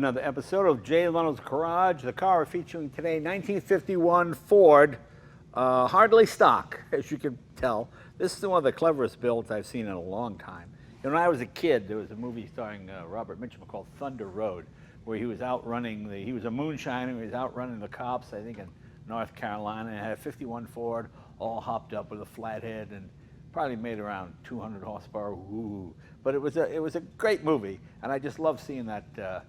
another episode of Jay Leno's Garage. The car we're featuring today, 1951 Ford, hardly stock, as you can tell. This is one of the cleverest builds I've seen in a long time. When I was a kid, there was a movie starring Robert Mitchum called Thunder Road, where he was outrunning he was a moonshiner, he was outrunning the cops, I think in North Carolina, and had a 51 Ford, all hopped up with a flathead, and probably made around 200 horsepower. Ooh. But it was a great movie, and I just love seeing that.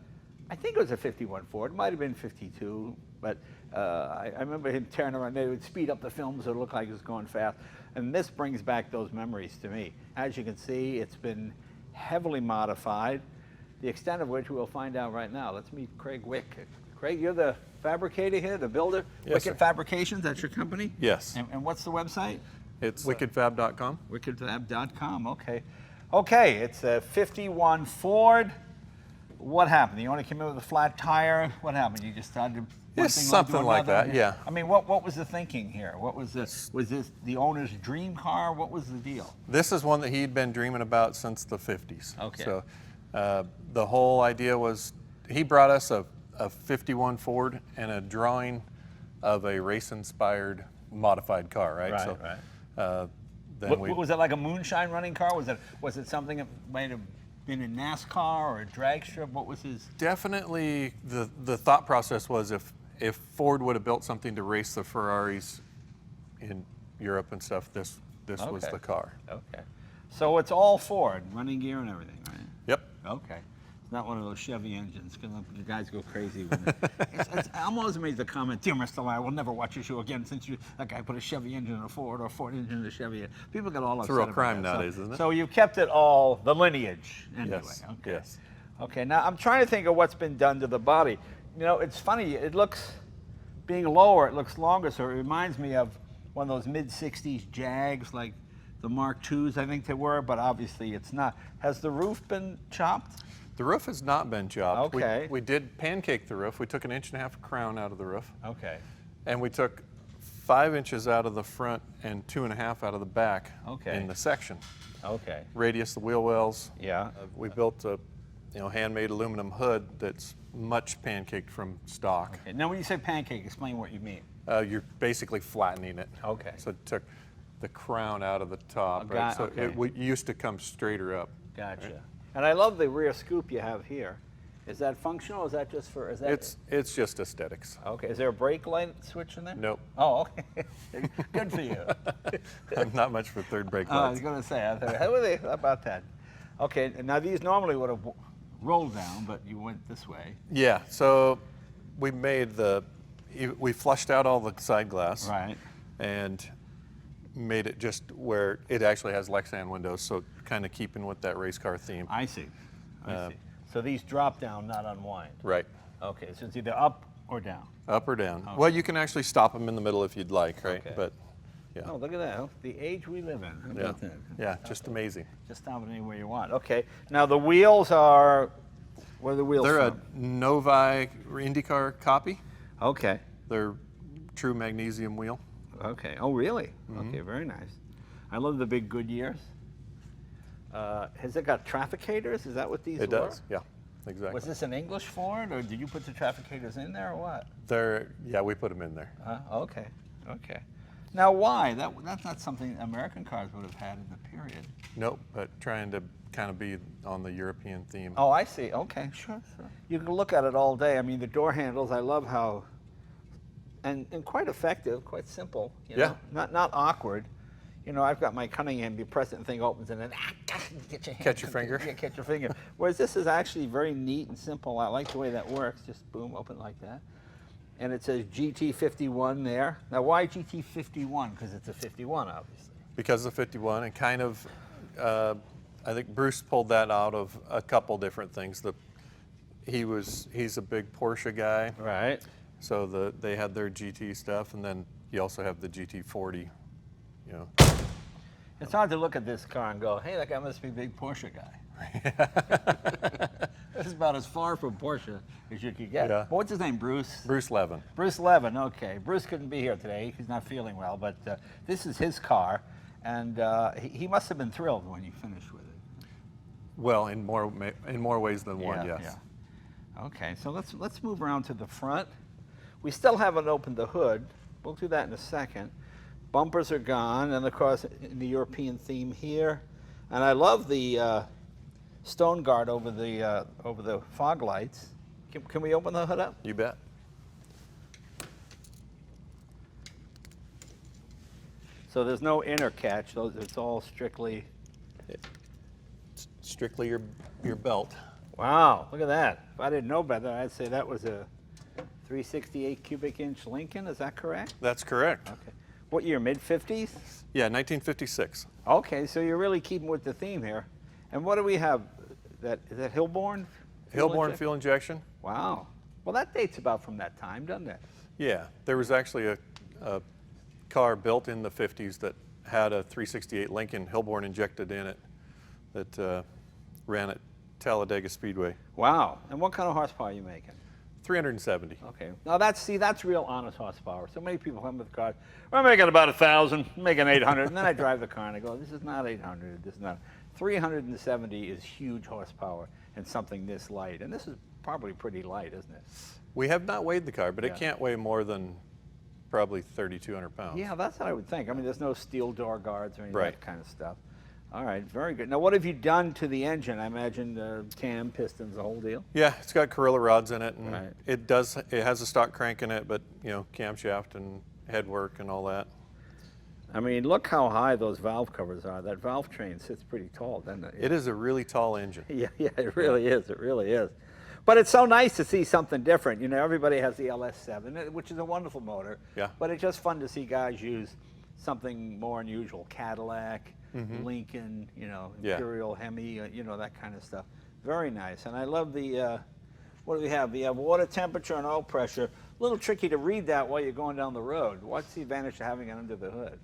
I think it was a 51 Ford. It might have been 52, but I remember him tearing around. They would speed up the film so it looked like it was going fast. And this brings back those memories to me. As you can see, it's been heavily modified, the extent of which we'll find out right now. Let's meet Craig Wick. Craig, you're the fabricator here, the builder? Yes, Wicked sir. Fabrication, that's your company? Yes. And what's the website? It's wickedfab.com. Wickedfab.com, okay. Okay, it's a 51 Ford. What happened? You only came in with a flat tire? What happened? You just started one Yes, thing something to like another? that, yeah. I mean, what was the thinking here? What was this? Was this the owner's dream car? What was the deal? This is one that he'd been dreaming about since the 50s. Okay. So the whole idea was, he brought us a 51 Ford and a drawing of a race-inspired modified car, right? Right, so, right. Then Was it like a moonshine running car? Was it something that might have been in NASCAR or a drag strip? What was his? Definitely, the thought process was if Ford would have built something to race the Ferraris in Europe and stuff, this was the car. Okay. So it's all Ford, running gear and everything, right? Yep. Okay. It's not one of those Chevy engines, because the guys go crazy with it. I'm always amazed at the comment, "Dear Mr. Lai, we'll never watch your show again since that guy put a Chevy engine in a Ford or a Ford engine in a Chevy." People get all upset. It's a real about crime that. nowadays, isn't it? So you've kept it all, the lineage, anyway. Yes. Okay. Yes. Okay, now I'm trying to think of what's been done to the body. You know, it's funny, it looks, being lower, it looks longer, so it reminds me of one of those mid-60s Jags, like the Mark IIs, I think they were, but obviously it's not. Has the roof been chopped? The roof has not been chopped. Okay. We did pancake the roof. We took 1.5 inches of crown out of the roof. Okay. And we took 5 inches out of the front and 2.5 out of the back in the section. Okay. Radius the wheel wells. Yeah. We built a handmade aluminum hood that's much pancaked from stock. Okay. Now when you say pancake, explain what you mean. You're basically flattening it. Okay. So it took the crown out of the top. Oh, right? So okay. it used to come straighter up. Gotcha. Right? And I love the rear scoop you have here. Is that functional? Is that just for? Is that? It's just aesthetics. Okay. Is there a brake light switch in there? Nope. Oh, okay. Good for you. I'm not much for third brake I lights. was going to say, how about that? Okay. Now these normally would have rolled down, but you went this way. Yeah. So we we flushed out all the side glass. Right. And made it just where it actually has Lexan windows, so kind of keeping with that race car theme. I see. I see. So these drop down, not unwind. Right. Okay, so it's either up or down. Up or down. Okay. Well, you can actually stop them in the middle if you'd like, right? Okay. But yeah. Oh, look at that. The age we live in. How about that? Yeah, just amazing. Just stop it anywhere you want. Okay. Now the wheels are, where are the wheels They're from? a Novi IndyCar copy. Okay. They're true magnesium wheel. Okay. Oh, really? Okay, very nice. I love the big Goodyears. Has it got trafficators? Is that what these were? It does, yeah, exactly. Was this an English Ford, or did you put the trafficators in there, or what? Yeah, we put them in there. Okay. Okay. Now, why? That's not something American cars would have had in the period. Nope, but trying to kind of be on the European theme. Oh, I see. Okay, sure. You can look at it all day. I mean, the door handles, I love how, and quite effective, quite simple. You know? Not awkward. You know, I've got my Cunningham, you press it and the thing opens and then get your hand. Catch your finger. Yeah, catch your finger. Whereas this is actually very neat and simple. I like the way that works. Just boom, open like that. And it says GT51 there. Now, why GT51? Because it's a 51, obviously. Because of the 51, and kind of, I think Bruce pulled that out of a couple different things. He's a big Porsche guy. Right. So they had their GT stuff, and then you also have the GT40, you know. It's hard to look at this car and go, hey, that guy must be a big Porsche guy. This is about as far from Porsche as you could get. Yeah. What's his name, Bruce? Bruce Levin. Bruce Levin, okay. Bruce couldn't be here today. He's not feeling well, but this is his car, and he must have been thrilled when you finished with it. Well, in more ways than one, yes. Yeah. Okay, so let's move around to the front. We still haven't opened the hood. We'll do that in a second. Bumpers are gone, and of course, in the European theme here. And I love the stone guard over the fog lights. Can we open the hood up? You bet. So there's no inner catch. It's all strictly. It's strictly your belt. Wow, look at that. If I didn't know better, I'd say that was a 368 cubic inch Lincoln. Is that correct? That's correct. Okay. What year, mid-50s? Yeah, 1956. Okay, so you're really keeping with the theme here. And what do we have? Is that Hillborn? Hillborn fuel injection? Wow. Well, that dates about from that time, doesn't it? Yeah, there was actually a car built in the 50s that had a 368 Lincoln Hillborn injected in it that ran at Talladega Speedway. Wow. And what kind of horsepower are you making? 370. Okay. Now that's real honest horsepower. So many people come with cars. We're making about 1,000, making 800, and then I drive the car and I go, this is not 800. This is not. 370 is huge horsepower and something this light. And this is probably pretty light, isn't it? We have not weighed the car, but Yeah. it can't weigh more than probably 3,200 pounds. Yeah, that's what I would think. I mean, there's no steel door guards or any of Right. that kind of stuff. All right, very good. Now, what have you done to the engine? I imagine cam, pistons, the whole deal. Yeah, it's got Corilla rods in it, and Right. it has a stock crank in it, but camshaft and headwork and all that. I mean, look how high those valve covers are. That valve train sits pretty tall, doesn't it? It is a really tall engine. Yeah, it really is. It really is. But it's so nice to see something different. You know, everybody has the LS7, which is a wonderful motor. Yeah. But it's just fun to see guys use something more unusual. Cadillac, Lincoln, Yeah. Imperial, Hemi, that kind of stuff. Very nice. And I love the, what do we have? We have water temperature and oil pressure. A little tricky to read that while you're going down the road. What's the advantage of having it under the hood?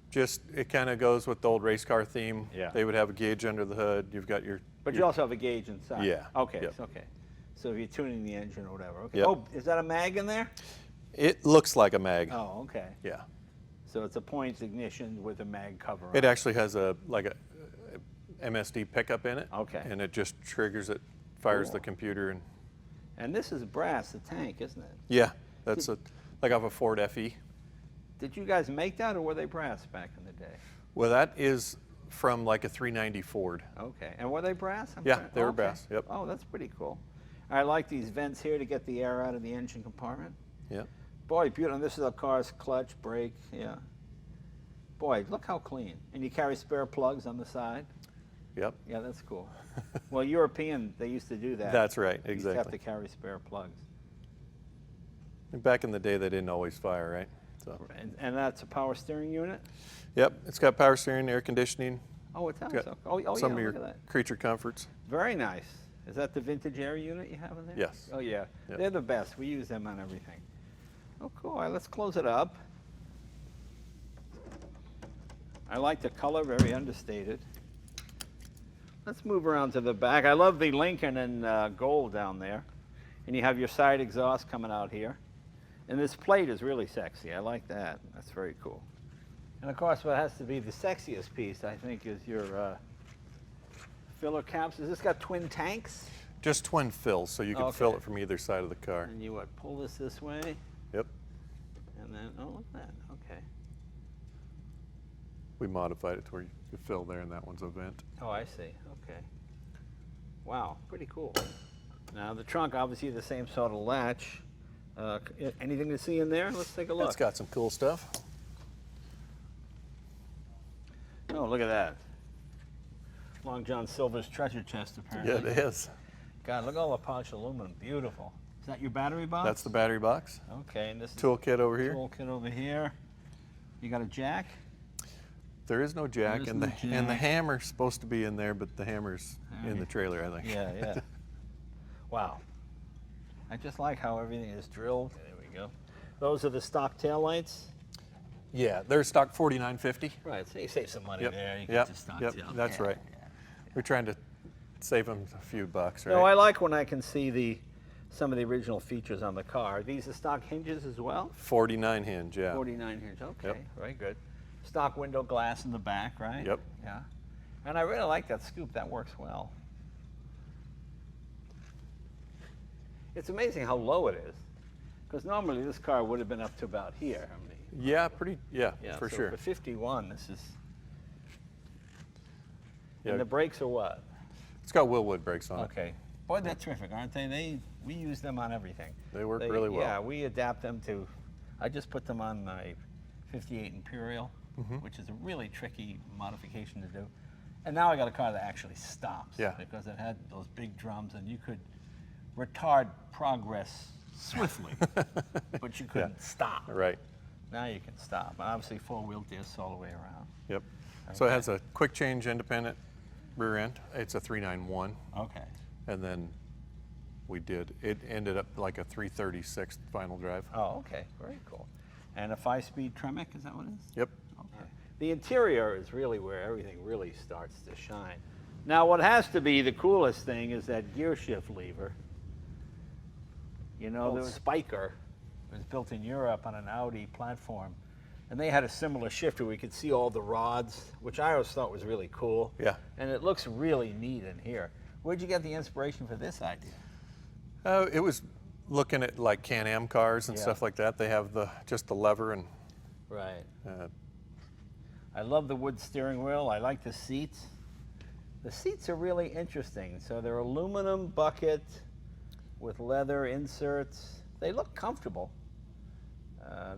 Just, it kind of goes with the old race car theme. Yeah. They would have a gauge under the hood. You've got But you also have a gauge inside. Yeah. Okay, Yep. okay. So if you're tuning the engine or whatever. Okay. Yep. Oh, is that a mag in there? It looks like a mag. Oh, okay. Yeah. So it's a points ignition with a mag cover on It actually has a MSD pickup in it. Okay. And it just triggers it, fires the Cool. computer, and And this is brass, the tank, isn't it? yeah, that's like off a Ford FE. Did you guys make that, or were they brass back in the day? Well, that is from like a 390 Ford. Okay. And were they brass? Yeah, they were brass, yep. Oh, that's pretty cool. I like these vents here to get the air out of the engine compartment. Yeah. Boy, beautiful. And this is a car's clutch, brake, yeah. Boy, look how clean. And you carry spare plugs on the side? Yep. Yeah, that's cool. Well, European, they used to do that. That's right, You used to have to exactly. carry spare plugs. Back in the day, they didn't always fire, right? So. And that's a power steering unit? Yep, it's got power steering, air conditioning. Oh, it does. It's Okay. got Oh, some yeah, of your look at that. creature comforts. Very nice. Is that the vintage air unit you have in there? Yes. Oh, yeah. Yep. They're the best. We use them on everything. Oh, cool. All right, let's close it up. I like the color, very understated. Let's move around to the back. I love the Lincoln in gold down there. And you have your side exhaust coming out here. And this plate is really sexy. I like that. That's very cool. And of course, what has to be the sexiest piece, I think, is your filler caps. Has this got twin tanks? Just twin fills, so you can fill Okay. it from either side of the car. And you what, pull this way, Yep. and then, oh, look at that, okay. We modified it to where you fill there, and that one's a vent. Oh, I see, okay. Wow, pretty cool. Now, the trunk, obviously the same sort of latch. Anything to see in there? Let's take a look. It's got some cool stuff. Oh, look at that. Long John Silver's treasure chest, apparently. Yeah, it is. God, look at all the polished aluminum, beautiful. Is that your battery box? That's the battery box. Okay, and this is Toolkit over here. toolkit over here. You got a jack? There is no jack, There is and no the jack. hammer's supposed to be in there, but the hammer's in the trailer, I think. Yeah, yeah. Wow. I just like how everything is drilled. There we go. Those are the stock taillights? Yeah, they're stock 4950. Right, so you save some money Yep. there. You get Yep. your stock Yep. tail. That's Yeah, right. yeah. We're trying to save them a few bucks, right? No, I like when I can see some of the original features on the car. These are stock hinges as well? 49 hinge, yeah. 49 hinge, okay, Yep. very good. Stock window glass in the back, right? Yep. Yeah. And I really like that scoop, that works well. It's amazing how low it is. Because normally this car would have been up to about here. I mean, Yeah, yeah, for so sure. For 51, this is. Yeah. And the brakes are what? It's got Willwood brakes on it. Okay. Boy, they're terrific, aren't they? We use them on everything. They work really well. Yeah, we adapt them to. I just put them on my 58 Imperial, which is a really tricky modification to do. And now I got a car that actually stops. Yeah. Because it had those big drums, and you could retard progress swiftly, but you couldn't stop. Right. Now you can stop. And obviously, four-wheel discs all the way around. Yep. So it has a quick change independent rear end. It's a 391. Okay. And then it ended up like a 336 final drive. Oh, okay. Very cool. And a 5-speed Tremec, is that what it is? Yep. Okay. The interior is really where everything really starts to shine. Now, what has to be the coolest thing is that gear shift lever. You know, the Spiker was built in Europe on an Audi platform, and they had a similar shifter. We could see all the rods, which I always thought was really cool. Yeah. And it looks really neat in here. Where'd you get the inspiration for this idea? It was looking at like Can-Am cars and stuff like that. They have just the lever and. Right. I love the wood steering wheel. I like the seats. The seats are really interesting. So they're aluminum bucket with leather inserts. They look comfortable.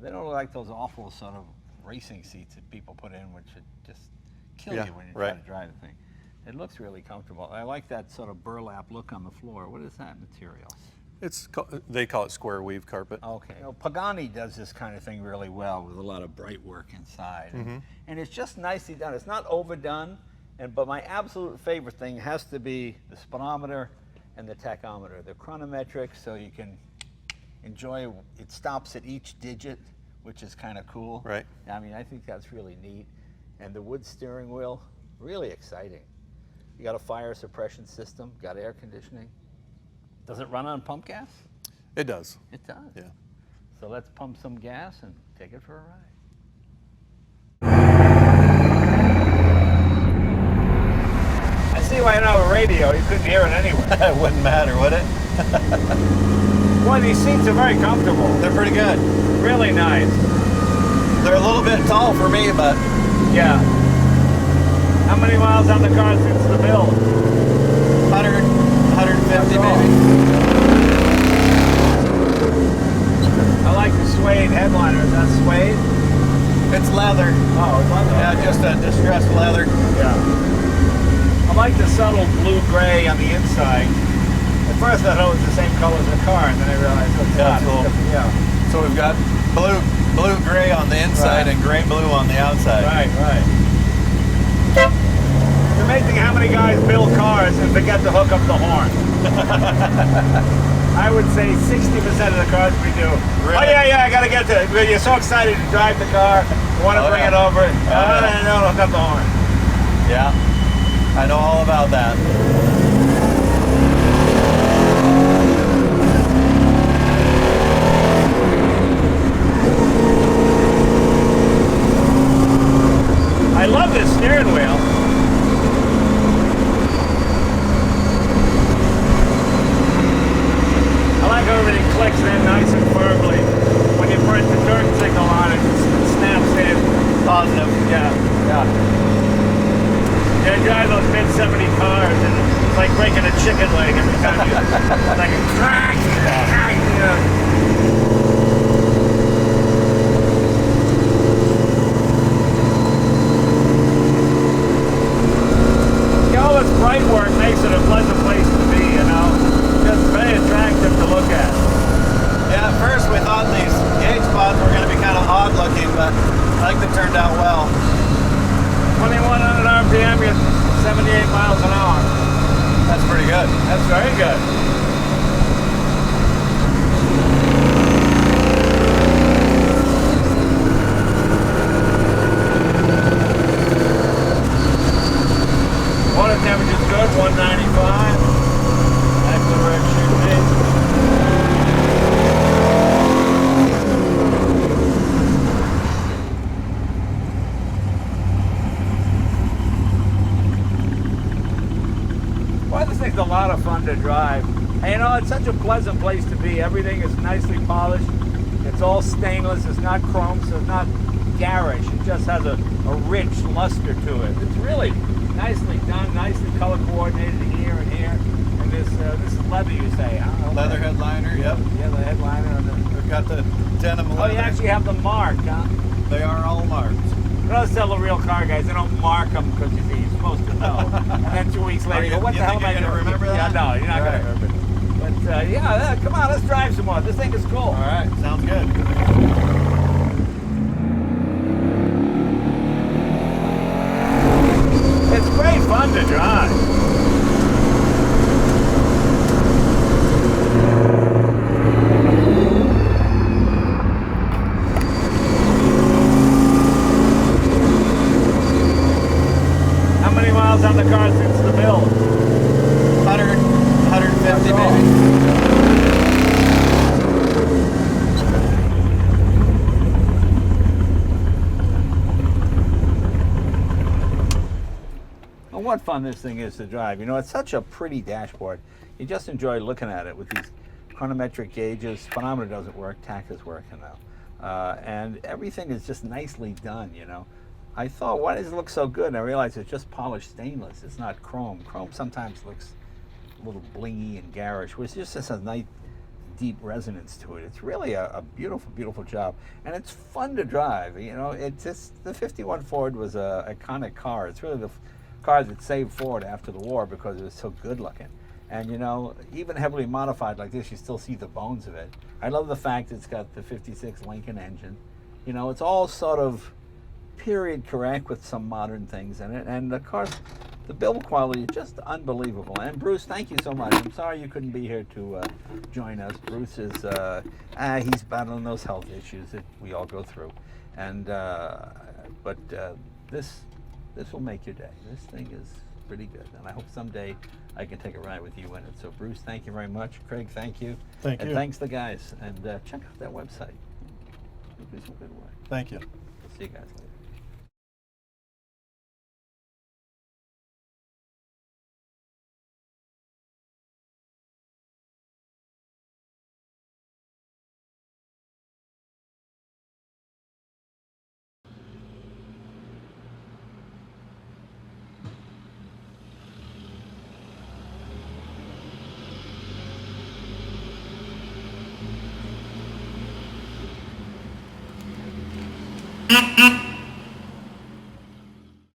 They don't look like those awful sort of racing seats that people put in, which would just kill you when you try to drive the thing. It looks really comfortable. I like that sort of burlap look on the floor. What is that material? They call it square weave carpet. Okay. You know, Pagani does this kind of thing really well with a lot of bright work inside. And it's just nicely done. It's not overdone, but my absolute favorite thing has to be the speedometer and the tachometer. They're chronometric, so you can enjoy it. Stops at each digit, which is kind of cool. Right. I mean, I think that's really neat. And the wood steering wheel, really exciting. You got a fire suppression system, got air conditioning. Does it run on pump gas? It does. It does. Yeah. So let's pump some gas and take it for a ride. I see why you don't have a radio. You couldn't hear it anywhere. It wouldn't matter, would it? Boy, these seats are very comfortable. They're pretty good. Really nice. They're a little bit tall for me, but Yeah. How many miles on the car since the build? 100, 150 That's all. maybe. I like the suede headliner. Is that suede? It's leather. Oh, it's leather. Yeah, just a distressed leather. Yeah. I like the subtle blue-gray on the inside. At first I thought it was the same color as the car, and then I realized it's not. Cool. Yeah. So we've got blue-gray on the inside and gray-blue on the outside. Right, right. It's amazing how many guys build cars and forget to hook up the horn. I would say 60% of the cars we do. Really? Oh yeah, I gotta get to it. You're so excited to drive the car, you want to bring it over. I don't hook up the horn. Yeah, I know all about that. I love this steering wheel. I like how everything clicks in nice and firmly. When you put the turn signal on, it snaps in. Positive. Yeah, yeah. Yeah, I drive those mid-70 cars, and it's like breaking a chicken leg every time you, it's like a crack, you know. All this bright work makes it a pleasant place to be, you know. Just very attractive to look at. Yeah, at first we thought these gauge spots were going to be kind of odd looking, but I think they turned out well. 2100 RPM, you're 78 miles an hour. That's pretty good. That's very good. Water temperature's good, 195. Exactly where it should be. Well, this thing's a lot of fun to drive. And, you know, it's such a pleasant place to be. Everything is nicely polished. It's all stainless. It's not chrome, so it's not garish. It just has a rich luster to it. It's really nicely done, nicely color coordinated here and here. And this is leather, you say? I don't know. Leather headliner, yep. Yeah, the headliner. And We've got the denim oh, leather. you actually have the mark, huh? They are all marked. You don't tell the real car guys, they don't mark them because you see, you're supposed to know. And then 2 weeks later, you go, what the hell am I going to remember that? Yeah, no, you're not going to remember it. But yeah, come on, let's drive some more. This thing is cool. All right, sounds good. It's great fun to drive. How many miles on the car since the build? 100, 150 maybe. Well, what fun this thing is to drive. You know, it's such a pretty dashboard. You just enjoy looking at it with these chronometric gauges. Speedometer doesn't work, tach is working now. And everything is just nicely done, you know. I thought, why does it look so good? And I realized it's just polished stainless. It's not chrome. Chrome sometimes looks a little blingy and garish, which just has a nice deep resonance to it. It's really a beautiful, beautiful job. And it's fun to drive. You know, it's just, the 51 Ford was an iconic car. It's really the car that saved Ford after the war because it was so good looking. And you know, even heavily modified like this, you still see the bones of it. I love the fact it's got the 56 Lincoln engine. You know, it's all sort of period correct with some modern things in it. And of course, the build quality is just unbelievable. And Bruce, thank you so much. I'm sorry you couldn't be here to join us. Bruce is, he's battling those health issues that we all go through. And, but this will make your day. This thing is pretty good. And I hope someday I can take a ride with you in it. So Bruce, thank you very much. Craig, thank you. Thank and you. Thanks to the guys. And check out that website. You'll do some good work. Thank you. See you guys later. Mm-hmm.